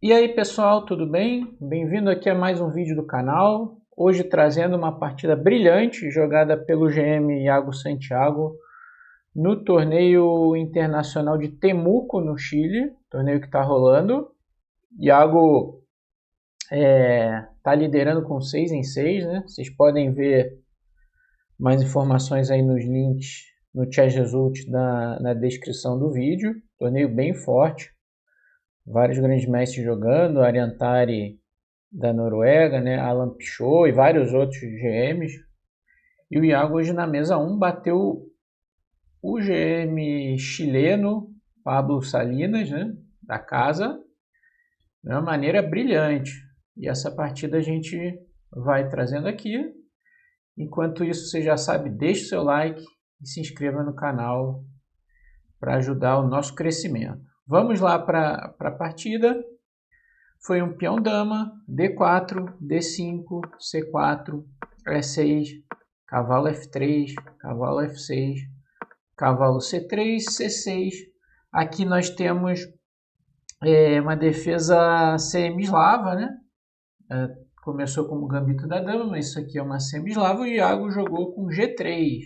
E aí pessoal, tudo bem? Bem-vindo aqui a mais um vídeo do canal. Hoje trazendo uma partida brilhante jogada pelo GM Iago Santiago no torneio internacional de Temuco, no Chile, torneio que está rolando. Iago está liderando com 6 em 6, né? Vocês podem ver mais informações aí nos links no Chat Result na descrição do vídeo. Torneio bem forte. Vários grandes mestres jogando, Ariantari da Noruega, né? Alan Pichot e vários outros GMs. E o Iago hoje na mesa 1 bateu o GM chileno Pablo Salinas, né? Da casa, de uma maneira brilhante. E essa partida a gente vai trazendo aqui. Enquanto isso, você já sabe, deixe seu like e se inscreva no canal para ajudar o nosso crescimento. Vamos lá para a partida. Foi um peão dama, D4, D5, C4, E6, cavalo F3, cavalo F6, cavalo C3, C6. Aqui nós temos uma defesa semi-eslava, né? Começou como gambito da dama, mas isso aqui é uma semi-eslava. O Iago jogou com G3,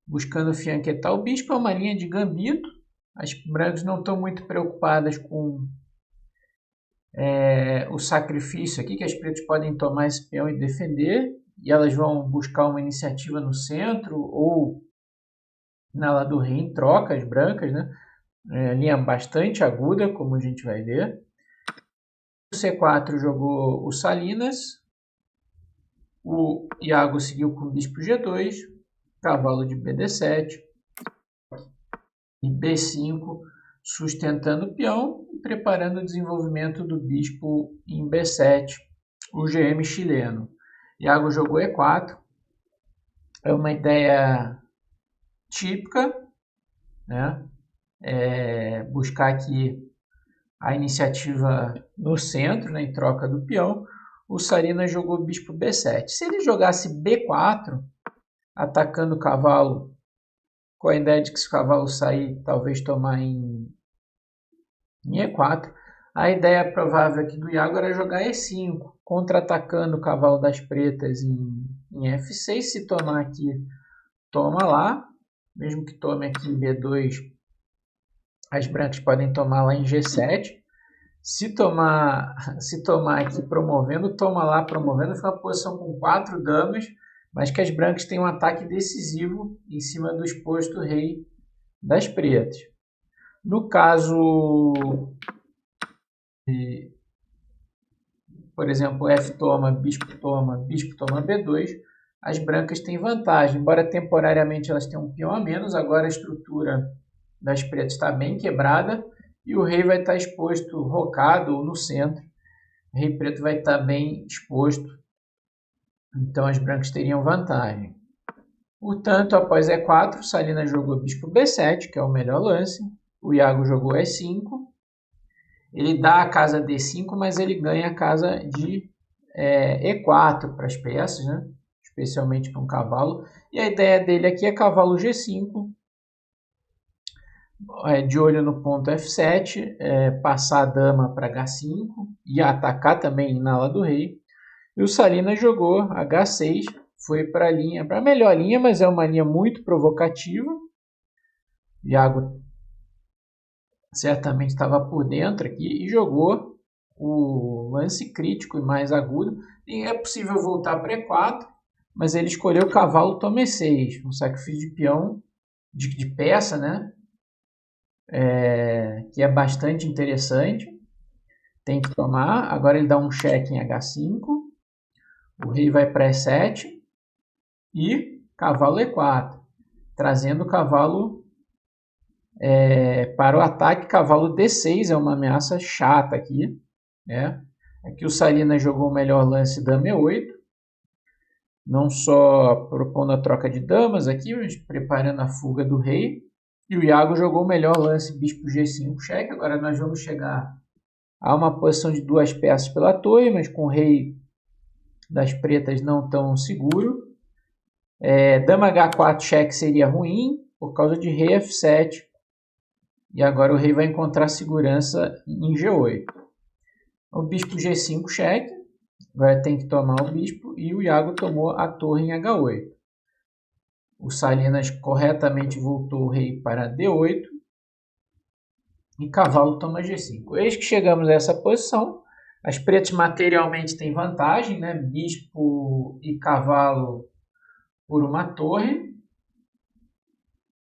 buscando fianquetar o bispo. É uma linha de gambito. As brancas não estão muito preocupadas com o sacrifício aqui, que as pretas podem tomar esse peão e defender, e elas vão buscar uma iniciativa no centro ou na ala do rei em troca, as brancas, né? Linha bastante aguda, como a gente vai ver. O C4 jogou o Salinas, o Iago seguiu com o bispo G2, cavalo de BD7 e B5, sustentando o peão e preparando o desenvolvimento do bispo em B7, o GM chileno. Iago jogou E4, é uma ideia típica, né? Buscar aqui a iniciativa no centro, né, em troca do peão. O Salinas jogou bispo B7. Se ele jogasse B4, atacando o cavalo, com a ideia de que se o cavalo sair, talvez tomar em E4, a ideia provável aqui do Iago era jogar E5, contra-atacando o cavalo das pretas em F6. Se tomar aqui, toma lá. Mesmo que tome aqui em B2, as brancas podem tomar lá em G7. Se tomar aqui promovendo, toma lá promovendo. Fica uma posição com 4 damas, mas que as brancas têm um ataque decisivo em cima do exposto rei das pretas. No caso, por exemplo, F toma, bispo toma B2, as brancas têm vantagem. Embora temporariamente elas tenham um peão a menos, agora a estrutura das pretas está bem quebrada e o rei vai estar exposto rocado ou no centro. O rei preto vai estar bem exposto, então as brancas teriam vantagem. Portanto, após E4, Salinas jogou bispo B7, que é o melhor lance. O Iago jogou E5. Ele dá a casa D5, mas ele ganha a casa de E4 para as peças, né? Especialmente para um cavalo. E a ideia dele aqui é cavalo G5, de olho no ponto F7, passar a dama para H5 e atacar também na ala do rei. E o Salinas jogou H6, foi para a melhor linha, mas é uma linha muito provocativa. Iago certamente estava por dentro aqui e jogou o lance crítico e mais agudo. E é possível voltar para E4, mas ele escolheu o cavalo tome E6, um sacrifício de peão, de peça, né? Que é bastante interessante. Tem que tomar. Agora ele dá um cheque em H5. O rei vai para E7 e cavalo E4, trazendo o cavalo para o ataque. Cavalo D6 é uma ameaça chata aqui, né? Aqui o Salinas jogou o melhor lance dama E8, não só propondo a troca de damas aqui, mas preparando a fuga do rei. E o Iago jogou o melhor lance bispo G5 cheque. Agora nós vamos chegar a uma posição de 2 peças pela torre, mas com o rei das pretas não tão seguro. Dama H4 cheque seria ruim por causa de rei F7. E agora o rei vai encontrar segurança em G8. O bispo G5 cheque, agora tem que tomar o bispo, e o Iago tomou a torre em H8. O Salinas corretamente voltou o rei para D8, e cavalo toma G5. Eis que chegamos a essa posição. As pretas materialmente têm vantagem, né? Bispo e cavalo por uma torre.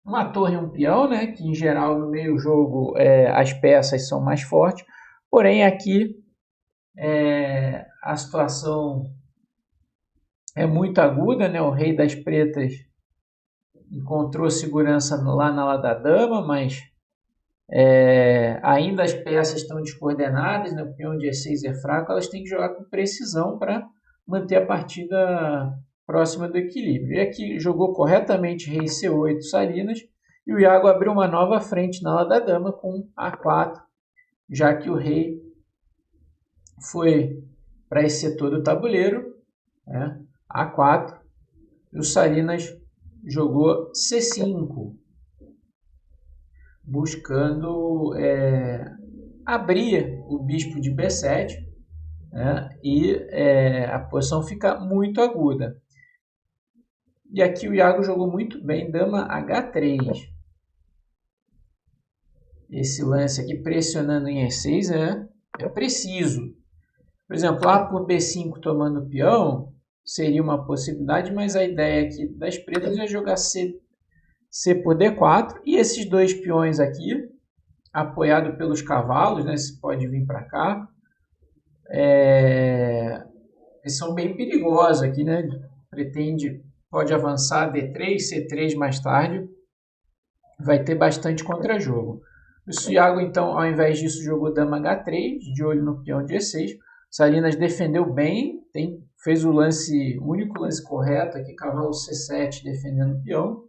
Uma torre e um peão, né? Que em geral no meio jogo as peças são mais fortes. Porém aqui a situação é muito aguda, né? O rei das pretas encontrou segurança lá na ala da dama, mas ainda as peças estão descoordenadas, né? O peão de E6 é fraco, elas têm que jogar com precisão para manter a partida próxima do equilíbrio. E aqui jogou corretamente rei C8 Salinas, e o Iago abriu uma nova frente na ala da dama com A4, já que o rei foi para esse setor do tabuleiro, né? A4, e o Salinas jogou C5, buscando abrir o bispo de B7, né? E a posição fica muito aguda. E aqui o Iago jogou muito bem, dama H3. Esse lance aqui pressionando em E6 é preciso. Por exemplo, A por B5 tomando peão seria uma possibilidade, mas a ideia aqui das pretas é jogar C por D4, e esses dois peões aqui, apoiado pelos cavalos, né, se pode vir para cá, eles são bem perigosos aqui, né? Pode avançar D3, C3 mais tarde, vai ter bastante contra-jogo. O Iago, então, ao invés disso, jogou dama H3, de olho no peão de E6. Salinas defendeu bem, fez o único lance correto aqui, cavalo C7 defendendo o peão.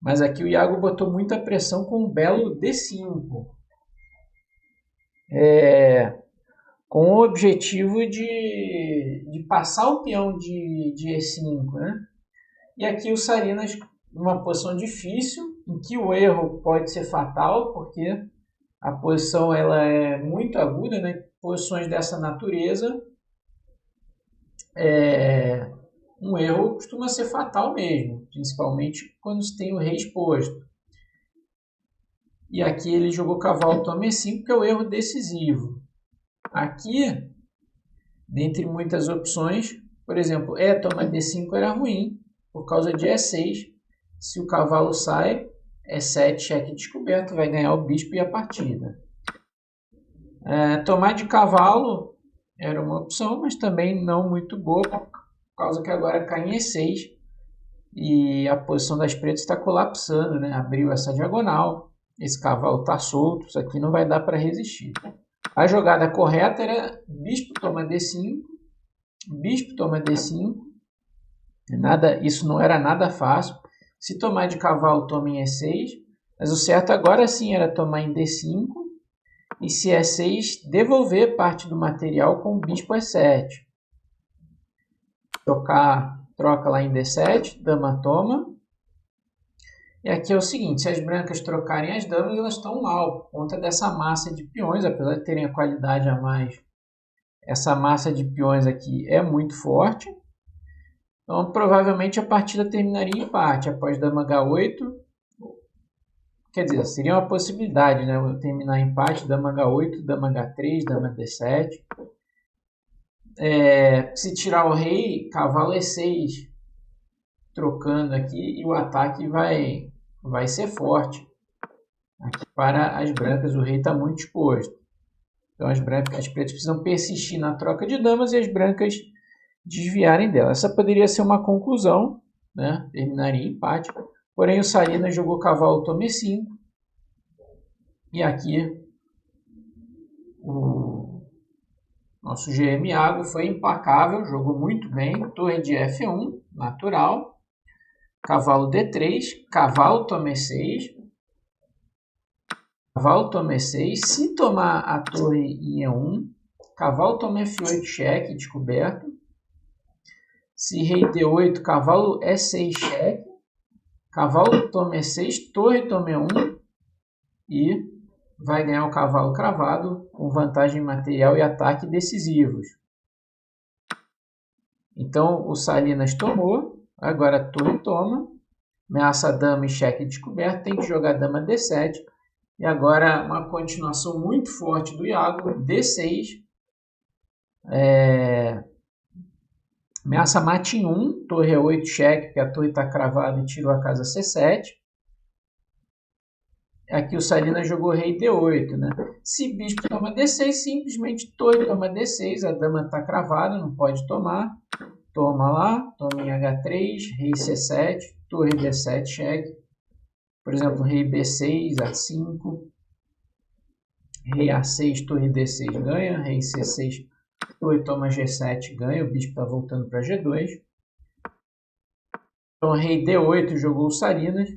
Mas aqui o Iago botou muita pressão com um belo D5. Com o objetivo de passar o peão de E5, né? E aqui o Salinas, numa posição difícil, em que o erro pode ser fatal, porque a posição ela é muito aguda, né? Posições dessa natureza, um erro costuma ser fatal mesmo, principalmente quando se tem o rei exposto. E aqui ele jogou cavalo toma E5, que é o erro decisivo. Aqui, dentre muitas opções, por exemplo, toma D5 era ruim, por causa de E6. Se o cavalo sai, E7, cheque descoberto, vai ganhar o bispo e a partida. Tomar de cavalo era uma opção, mas também não muito boa, por causa que agora cai em E6 e a posição das pretas está colapsando, né? Abriu essa diagonal, esse cavalo está solto, isso aqui não vai dar para resistir. A jogada correta era bispo toma D5, bispo toma D5, isso não era nada fácil. Se tomar de cavalo, toma em E6, mas o certo agora sim era tomar em D5, e se E6, devolver parte do material com o bispo E7. Troca lá em D7, dama toma. E aqui é o seguinte, se as brancas trocarem as damas, elas estão mal, por conta dessa massa de peões, apesar de terem a qualidade a mais. Essa massa de peões aqui é muito forte. Então, provavelmente a partida terminaria em empate, após dama H8. Quer dizer, seria uma possibilidade, né? Terminar em empate, dama H8, dama H3, dama D7. Se tirar o rei, cavalo E6, trocando aqui, e o ataque vai ser forte. Aqui para as brancas, o rei está muito exposto. Então as pretas precisam persistir na troca de damas e as brancas desviarem dela. Essa poderia ser uma conclusão, né? Terminaria em empate. Porém o Salinas jogou cavalo toma E5. E aqui o nosso GM Iago foi implacável, jogou muito bem. Torre de F1, natural. Cavalo D3, cavalo toma E6. Cavalo toma E6. Se tomar a torre em E1, cavalo toma F8, cheque, descoberto. Se rei D8, cavalo E6, cheque. Cavalo toma E6, torre toma E1 e vai ganhar o cavalo cravado com vantagem material e ataque decisivos. Então o Salinas tomou, agora a torre toma, ameaça a dama e cheque descoberto, tem que jogar a dama D7. E agora uma continuação muito forte do Iago, D6. Ameaça mate em 1, torre E8 cheque, porque a torre está cravada e tirou a casa C7. Aqui o Salinas jogou rei D8, né? Se bispo toma D6, simplesmente torre toma D6, a dama está cravada, não pode tomar. Toma lá, toma em H3, rei C7, torre D7 cheque. Por exemplo, rei B6, A5, rei A6, torre D6 ganha, rei C6, torre toma G7 ganha, o bispo está voltando para G2. Então, rei D8 jogou o Salinas,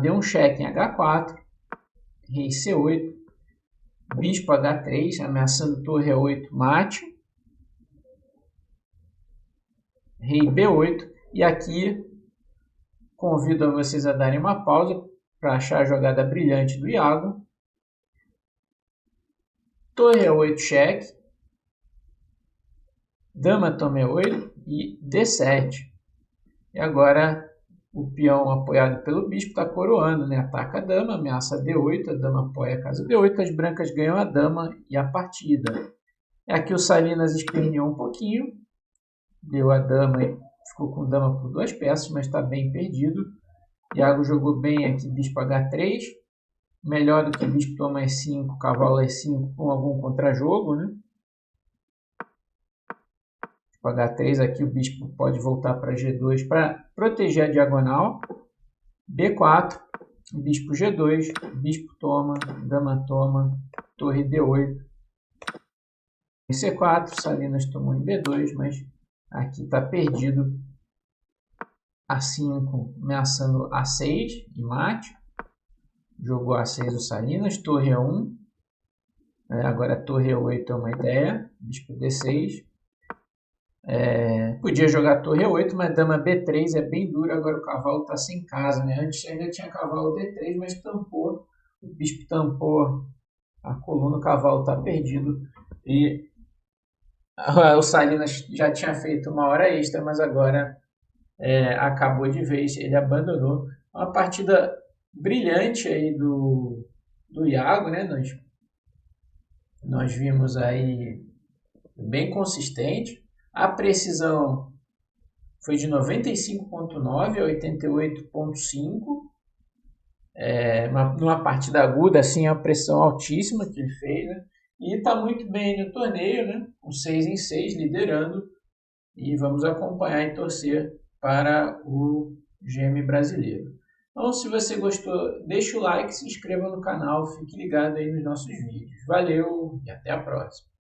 deu um cheque em H4, rei C8, bispo H3, ameaçando torre E8, mate, rei B8, e aqui convido a vocês a darem uma pausa para achar a jogada brilhante do Iago. Torre E8 cheque, dama toma E8 e D7. E agora o peão apoiado pelo bispo está coroando, né? Ataca a dama, ameaça D8, a dama apoia a casa D8, as brancas ganham a dama e a partida. Aqui o Salinas esperneou um pouquinho, deu a dama e ficou com dama por 2 peças, mas está bem perdido. Iago jogou bem aqui, bispo H3, melhor do que bispo toma E5, cavalo E5 com algum contrajogo, né? Bispo H3, aqui o bispo pode voltar para G2 para proteger a diagonal. B4, bispo G2, bispo toma, dama toma, torre D8. Em C4, Salinas tomou em B2, mas aqui está perdido. A5, ameaçando A6 e mate. Jogou A6 o Salinas, torre E1. Agora torre E8 é uma ideia. Bispo D6. Podia jogar torre E8, mas dama B3 é bem dura. Agora o cavalo está sem casa, né? Antes ainda tinha cavalo D3, mas tampou. O bispo tampou a coluna, o cavalo está perdido. E o Salinas já tinha feito uma hora extra, mas agora acabou de vez, ele abandonou. Uma partida brilhante aí do Iago, né? Nós vimos aí bem consistente. A precisão foi de 95,9 a 88,5. Numa partida aguda, assim, a pressão altíssima que ele fez, né? E está muito bem no torneio, né? Com 6 em 6, liderando. E vamos acompanhar e torcer para o GM brasileiro. Então, se você gostou, deixa o like, se inscreva no canal, fique ligado aí nos nossos vídeos. Valeu e até a próxima!